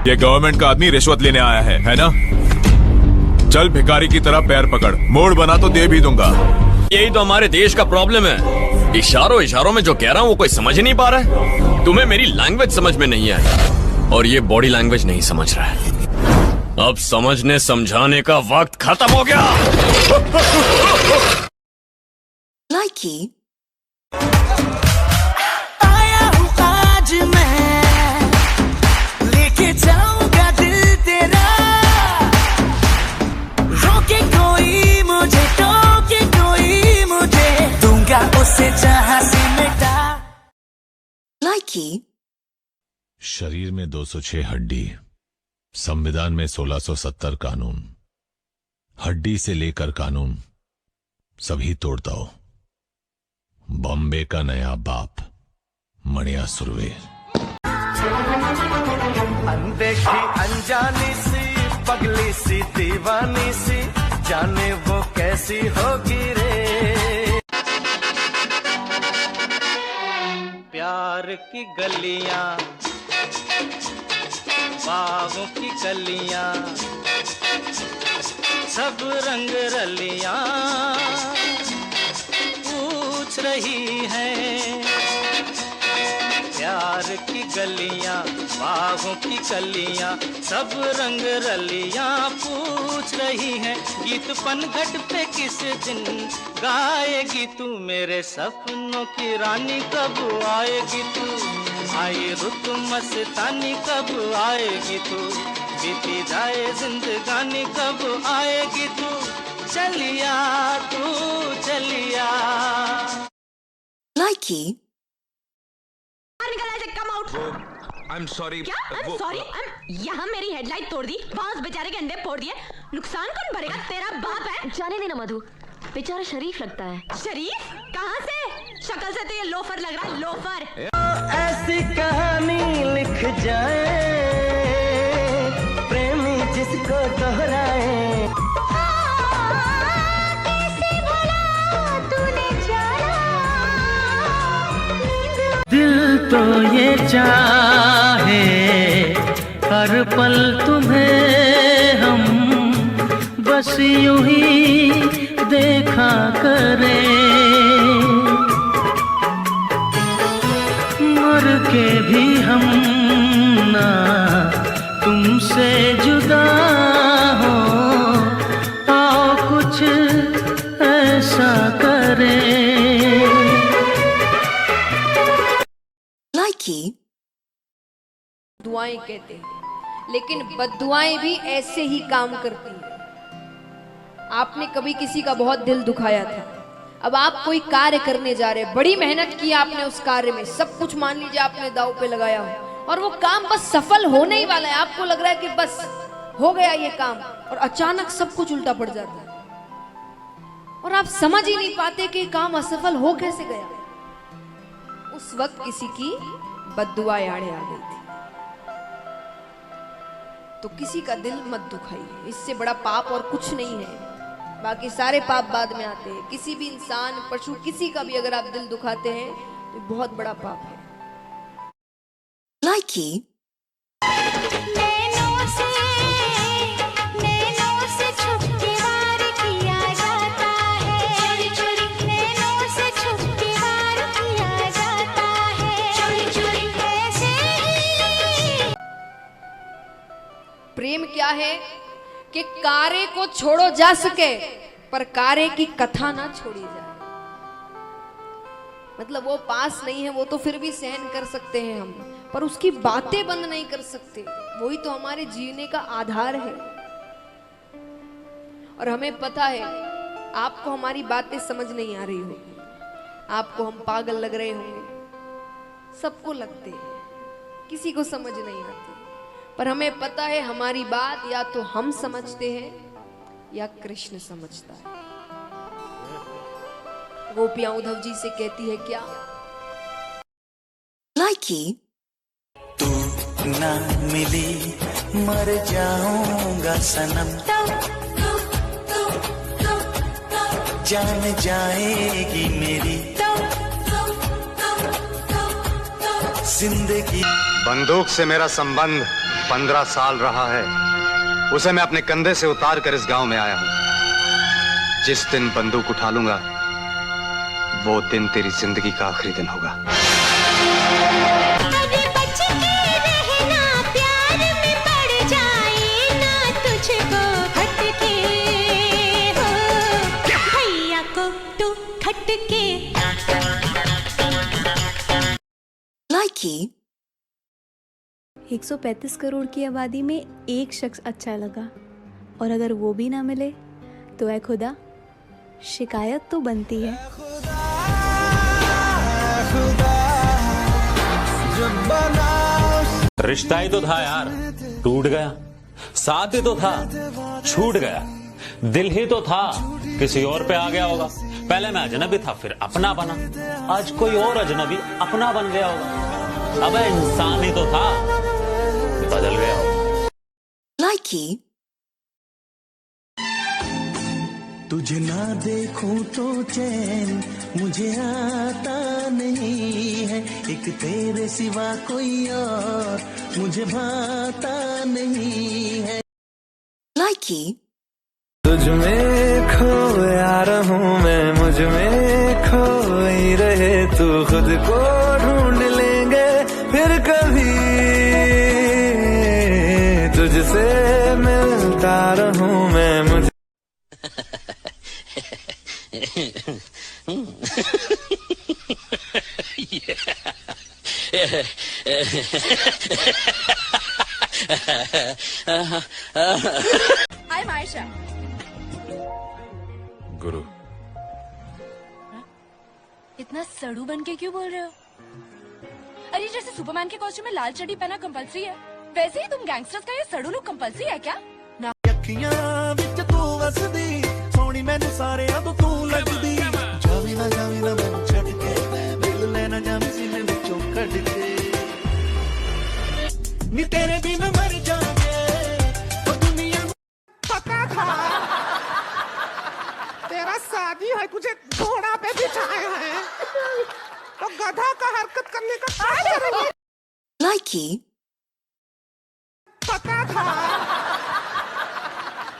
ये गवर्नमेंट का आदमी रिश्वत लेने आया है ना? चल भिखारी की तरह पैर पकड़, मोड़ बना तो दे भी दूंगा। यही तो हमारे देश का प्रॉब्लम है। इशारों इशारों में जो कह रहा हूँ वो कोई समझ नहीं पा रहा है। तुम्हें मेरी लैंग्वेज समझ में नहीं आई और ये बॉडी लैंग्वेज नहीं समझ रहा है। अब समझने समझाने का वक्त खत्म हो गया। लाइकी आया हूँ आज मैं, लेके जाऊंगा दिल तेरा। रोके कोई मुझे, टोके कोई मुझे, दूंगा उसे जहां से मिटा। लाइकी शरीर में 206 हड्डी, संविधान में 1670 कानून, हड्डी से लेकर कानून सभी तोड़ता हो। बॉम्बे का नया बाप मणिया सुरवे। अनदेखी अनजानी सी, पगली सी, दीवानी सी, जाने वो कैसी होगी रे। प्यार की गलियां, बागों की कलियां, सब रंग रलियां पूछ रही है। प्यार की गलियां, बागों की कलियां, सब रंग रलियां पूछ रही हैं। गीत पनघट पे किस दिन गाएगी तू, मेरे सपनों की रानी कब आएगी तू। आई रुत मस्तानी कब आएगी तू, बीती जाए जिंदगानी कब आएगी तू। चलिया तू चलिया। लाइकी निकल ऐसे, कम आउट। I'm sorry. क्या? I'm sorry? यहाँ मेरी हेडलाइट तोड़ दी, बॉस बेचारे के अंडे फोड़ दिए। नुकसान कौन भरेगा? तेरा बाप है। जाने देना मधु, बेचारा शरीफ लगता है। शरीफ? कहाँ से? शक्ल से तो ये लोफर लग रहा है, लोफर। ऐसी कहानी लिख जाए, प्रेमी जिसको दोहराए। दिल तो ये चाहे हर पल तुम्हें हम बस यूं ही देखा करें। मर के भी हम ना तुमसे जुदा हो, आओ कुछ ऐसा करें। लाइकी दुआएं कहते हैं, लेकिन बद्दुआएं भी ऐसे ही काम करती हैं। आपने कभी किसी का बहुत दिल दुखाया था, अब आप कोई कार्य करने जा रहे हैं, बड़ी मेहनत की आपने उस कार्य में, सब कुछ मान लीजिए आपने दांव पे लगाया हो और वो काम बस सफल होने ही वाला है। आपको लग रहा है कि बस हो गया ये काम, और अचानक सब कुछ उल्टा पड़ जाता है और आप समझ ही नहीं पाते कि काम असफल हो कैसे गया। उस वक्त किसी की बद्दुआ आड़े आ गई थी। तो किसी का दिल मत दुखाइए, इससे बड़ा पाप और कुछ नहीं है। बाकी सारे पाप बाद में आते हैं। किसी भी इंसान, पशु, किसी का भी अगर आप दिल दुखाते हैं तो बहुत बड़ा पाप है। लाइकी प्रेम क्या है कि कार्य को छोड़ो जा सके पर कार्य की कथा ना छोड़ी जाए। मतलब वो पास नहीं है, वो तो फिर भी सहन कर सकते हैं हम, पर उसकी बातें बंद नहीं कर सकते। वही तो हमारे जीने का आधार है। और हमें पता है आपको हमारी बातें समझ नहीं आ रही होगी, आपको हम पागल लग रहे होंगे, सबको लगते हैं, किसी को समझ नहीं आती। पर हमें पता है हमारी बात या तो हम समझते हैं या कृष्ण समझता है। गोपियां उद्धव जी से कहती है क्या? लाइकी तू ना मिली मर जाऊंगा सनम, जान जाएगी मेरी जिंदगी। बंदूक से मेरा संबंध 15 साल रहा है, उसे मैं अपने कंधे से उतार कर इस गांव में आया हूं। जिस दिन बंदूक उठा लूंगा वो दिन तेरी जिंदगी का आखिरी दिन होगा। अरे बच के रहना, प्यार में पड़ जाए ना तुझको खटके हो, भैया को तू खटके। Likey. 135 करोड़ की आबादी में एक शख्स अच्छा लगा, और अगर वो भी ना मिले तो ऐ खुदा, शिकायत तो बनती है। रिश्ता ही तो था यार, टूट गया। साथ ही तो था, छूट गया। दिल ही तो था, किसी और पे आ गया होगा। पहले मैं अजनबी था, फिर अपना बना, आज कोई और अजनबी अपना बन गया होगा। अब इंसान ही तो था, बदल गया होगा। Likey. तुझे ना देखूं तो चैन मुझे आता नहीं है, एक तेरे सिवा कोई और मुझे भाता नहीं है। Likey. तुझ में खोया रहूं मैं, मुझ में खोई रहे तू, खुद को ढूंढ लेंगे फिर कभी, तुझसे मिलता रहूं मैं। मुझे I'm Aisha. गुरु, इतना सड़ू बन के क्यों बोल रहे हो? अरे जैसे सुपरमैन के कॉस्ट्यूम में लाल चड्डी पहना कंपल्सरी है, वैसे ही तुम गैंगस्टर्स का ये सड़ू लुक कंपल्सरी है क्या? अखियां विच तू वसदी, सोनी मैनू सारियां तो तू लगदी। जावी ना मैनू छड्ड के, दिल लेना जावी सीने विचों कढ के, नी तेरे बिन मर जाऊंगे ओ दुनिया। पता था तेरा शादी है, तुझे घोड़ा पे बिठाया है, तो गधा का हरकत करने का क्या करेंगे? Likey. पता था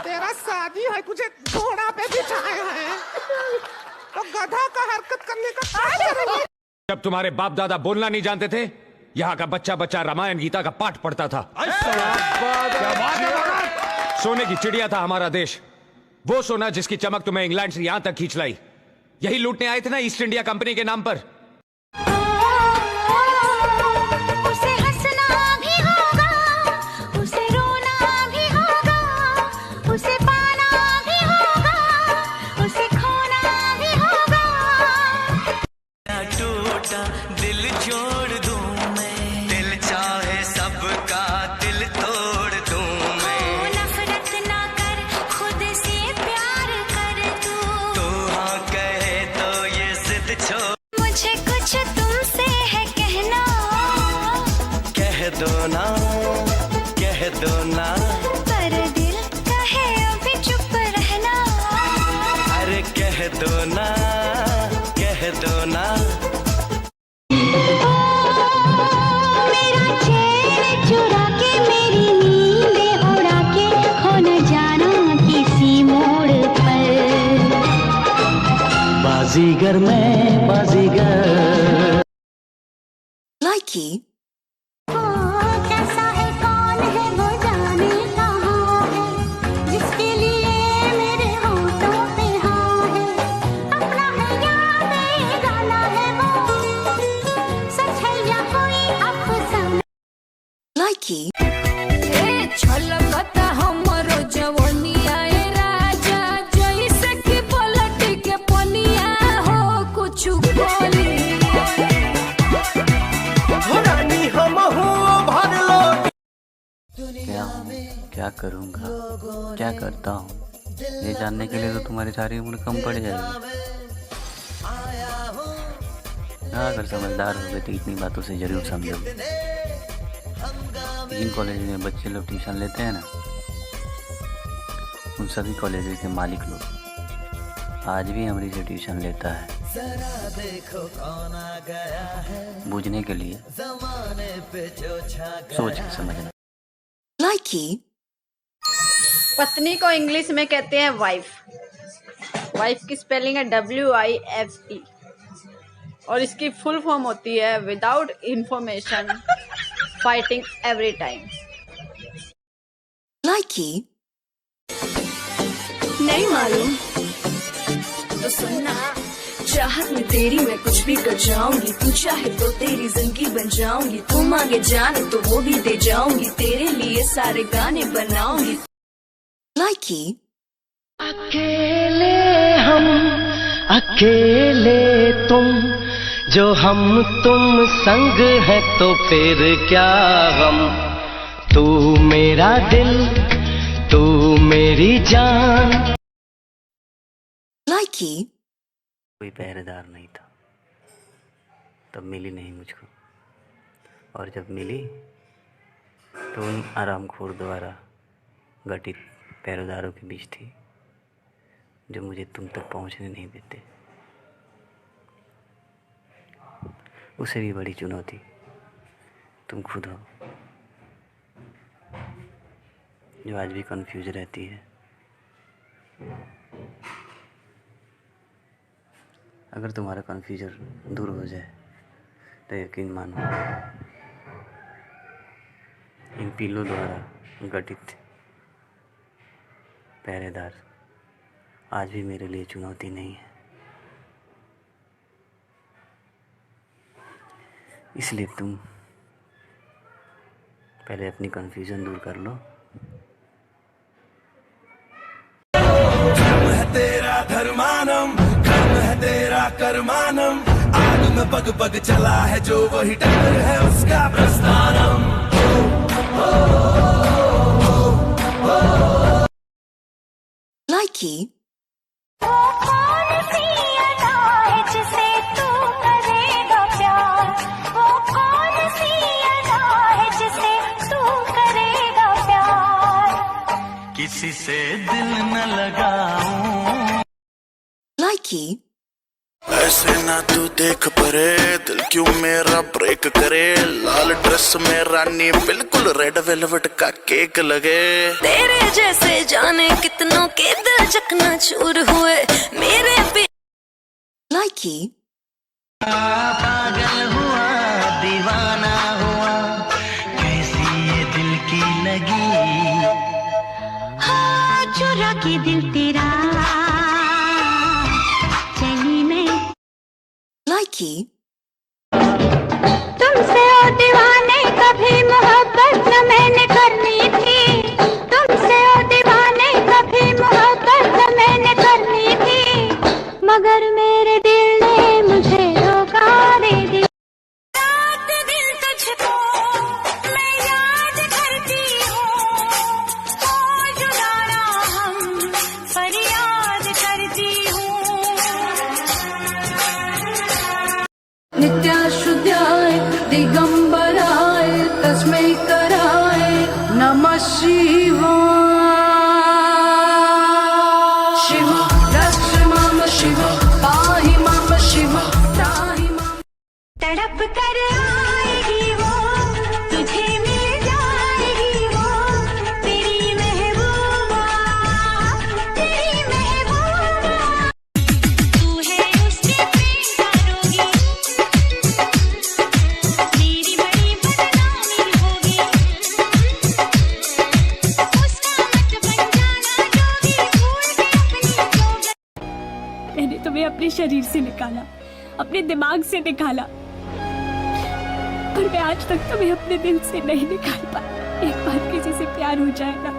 तेरा शादी है, तुझे घोड़ा पे बिठाया है, तो गधा का हरकत करने का क्या करेंगे? जब तुम्हारे बाप दादा बोलना नहीं जानते थे, यहाँ का बच्चा बच्चा रामायण गीता का पाठ पढ़ता था। सोने की चिड़िया था हमारा देश, वो सोना जिसकी चमक तुम्हें इंग्लैंड से यहां तक खींच लाई। यही लूटने आए थे ना ईस्ट इंडिया कंपनी के नाम पर। उसे हंसना भी होगा, उसे रोना भी होगा, उसे पाना भी होगा, उसे खोना भी होगा। टूटा दिल जोड़ दूं मैं, दिल चाहे सबका दिल तोड़ दूं मैं। नफरत ना कर, खुद से प्यार कर तू, तो हाँ कहे तो ये जिद छोड़। मुझे कुछ तुमसे है कहना, कह दो ना, कह दो ना, पर दिल कहे अभी चुप रहना। अरे कह दो ना, कह दो ना। मेरा चैन चुरा के, मेरी नींदें उड़ा के, खो न जाना किसी मोड़ पर। बाजीगर मैं बाजीगर। Likey. कैसा है, कौन है वो, जाने कहाँ है, जिसके लिए मेरे होठों पे हाँ है। अपना है या बेगाना है वो, सच है या कोई अफसाना। Likey. छलकता हमरो जवनिया ए राजा, जैसे कि पलट के पनिया हो कुछ बोली। क्या हूँ, क्या करूँगा, क्या करता हूँ, ये जानने के लिए तो तुम्हारी सारी उम्र कम पड़ जाएगी। अगर समझदार हो गए तो इतनी बातों से जरूर समझोगे। जिन कॉलेज में बच्चे लोग ट्यूशन लेते हैं ना, उन सभी कॉलेज के मालिक लोग आज भी हमरी से ट्यूशन लेता है। जरा देखो कौन आ गया है, बूझने के लिए जमाने पे जो छा गया। सोच के समझना। Likey. पत्नी को इंग्लिश में कहते हैं वाइफ। वाइफ की स्पेलिंग है WIFE और इसकी फुल फॉर्म होती है without information fighting every time. Likey. नहीं मालूम तो सुनना, चाहत में तेरी मैं कुछ भी कर जाऊंगी, तू चाहे तो तेरी जिंदगी बन जाऊंगी, तू मांगे जान तो वो भी दे जाऊंगी, तेरे लिए सारे गाने बनाऊंगी। Likey. अकेले हम अकेले तुम, जो हम तुम संग है तो फिर क्या गम। तू मेरा दिल, तू मेरी जान। Likey. कोई पहरेदार नहीं था, तब मिली नहीं मुझको, और जब मिली तो उन आरामखोर द्वारा गठित पहरेदारों के बीच थी जो मुझे तुम तक पहुंचने नहीं देते। उसे भी बड़ी चुनौती तुम खुद हो, जो आज भी कंफ्यूज रहती है। अगर तुम्हारा कन्फ्यूजन दूर हो जाए तो यकीन मानो, इन पीलों द्वारा गठित पहरेदार आज भी मेरे लिए चुनौती नहीं है। इसलिए तुम पहले अपनी कन्फ्यूजन दूर कर लो। तेरा धर्मानम, कर्म है तेरा कर्मानम, आग में पग पग चला है जो वही टक्कर है उसका प्रस्थानम। Likey. जिसे तू करेगा प्यार, वो कौन सी अदा है जिसे तू करेगा प्यार। किसी से दिल न लगाऊं, Likey. ऐसे ना तू देख परे, दिल क्यों मेरा ब्रेक करे। लाल ड्रेस में रानी बिल्कुल रेड वेलवेट का केक लगे। तेरे जैसे जाने कितनों के दिल चकना चूर हुए मेरे पे। Likey. पागल हुआ दीवाना हुआ, कैसी ये दिल की लगी। हाँ चुरा के दिल तेरा चली मैं। Likey. तुमसे ओ दीवाने कभी मोहब्बत न मैंने करनी थी, तुमसे ओ दीवाने कभी मोहब्बत न मैंने करनी थी, मगर मेरे दिल ने मुझे धोखा दे दिया। रात दिन तुझको मैं याद करती हूँ, ओ जुदारा हम फरियाद करती हूँ। नित्याशुद्धाय दिगंबराय तस्मै कराय नमः शिवाय। शिव रक्ष मम शिव, पाहि मम शिव, त्राहि मम। तड़प कर आएगी वो, तुझे मिल जाएगी वो, तेरी महबूबा, तेरी महबूबा। तू है उसके प्रेम का रोगी, मेरी बड़ी बदनामी होगी, उसका मत बन जाना जोगी, भूल के अपनी जोगी। मैंने तुम्हें अपने शरीर से निकाला, अपने दिमाग से निकाला, पर मैं आज तक तुम्हें अपने दिल से नहीं निकाल पाई। एक बार किसी से प्यार हो जाए ना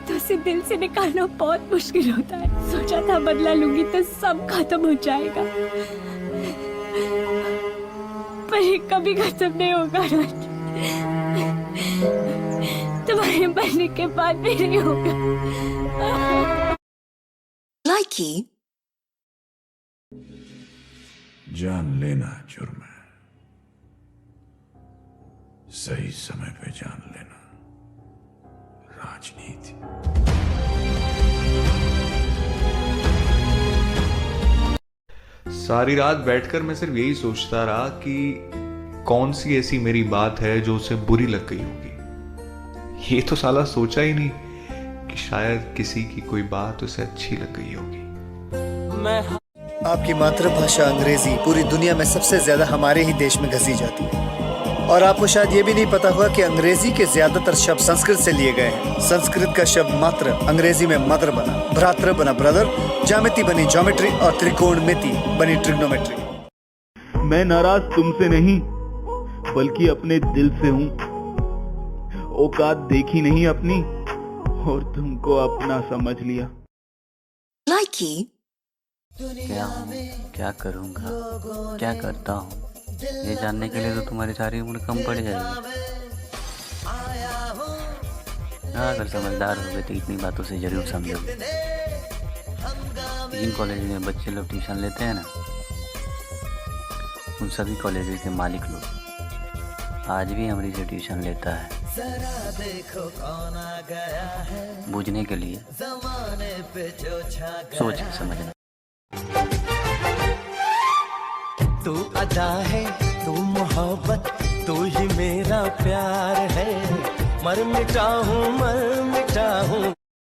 तो उसे दिल से निकालना बहुत मुश्किल होता है। सोचा था बदला लूंगी तो सब खत्म हो जाएगा, पर ये कभी खत्म नहीं होगा राज। तुम्हारे मरने के बाद भी नहीं होगा। Likey. जान लेना जुर्म है, सही समय पे जान लेना राजनीति। सारी रात बैठकर मैं सिर्फ यही सोचता रहा कि कौन सी ऐसी मेरी बात है जो उसे बुरी लग गई होगी। ये तो साला सोचा ही नहीं कि शायद किसी की कोई बात उसे अच्छी लग गई होगी। आपकी मातृभाषा अंग्रेजी पूरी दुनिया में सबसे ज्यादा हमारे ही देश में घसी जाती है। और आपको शायद ये भी नहीं पता होगा कि अंग्रेजी के ज्यादातर शब्द संस्कृत से लिए गए हैं। संस्कृत का शब्द मात्र अंग्रेजी में मदर बना, भ्रातृ बना ब्रदर, ज्यामिति बनी ज्योमेट्री और त्रिकोणमिति बनी ट्रिग्नोमेट्री। मैं नाराज तुमसे नहीं बल्कि अपने दिल से हूँ। औकात देखी नहीं अपनी और तुमको अपना समझ लिया। Likey. क्या हूँ, क्या करूँगा, क्या करता हूँ, ये जानने के लिए तो तुम्हारी सारी उम्र कम पड़ जाएगी। अगर समझदार हो गए तो इतनी बातों से जरूर समझोगे। जिन कॉलेज में बच्चे लोग ट्यूशन लेते हैं ना, उन सभी कॉलेज के मालिक लोग आज भी हमरी से ट्यूशन लेता है, बूझने के लिए। सोच के समझना। तू अदा है, तू मोहब्बत, तू ही मेरा प्यार है। मर मिटा हूँ